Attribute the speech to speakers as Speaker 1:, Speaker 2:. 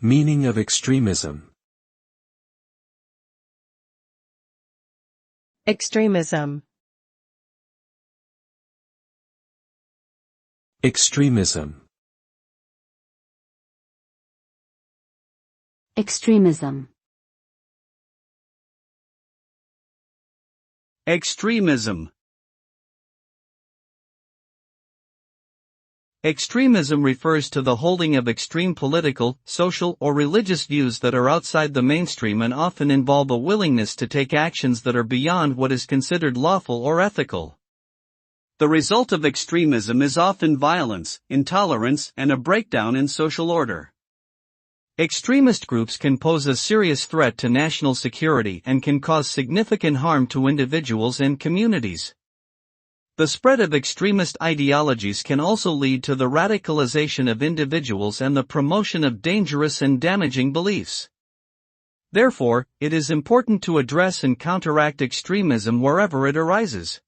Speaker 1: Meaning of extremism.
Speaker 2: Extremism.
Speaker 1: Extremism.
Speaker 3: Extremism.
Speaker 4: Extremism. Extremism refers to the holding of extreme political, social, or religious views that are outside the mainstream and often involve a willingness to take actions that are beyond what is considered lawful or ethical. The result of extremism is often violence, intolerance, and a breakdown in social order. Extremist groups can pose a serious threat to national security and can cause significant harm to individuals and communities. The spread of extremist ideologies can also lead to the radicalization of individuals and the promotion of dangerous and damaging beliefs. Therefore, it is important to address and counteract extremism wherever it arises.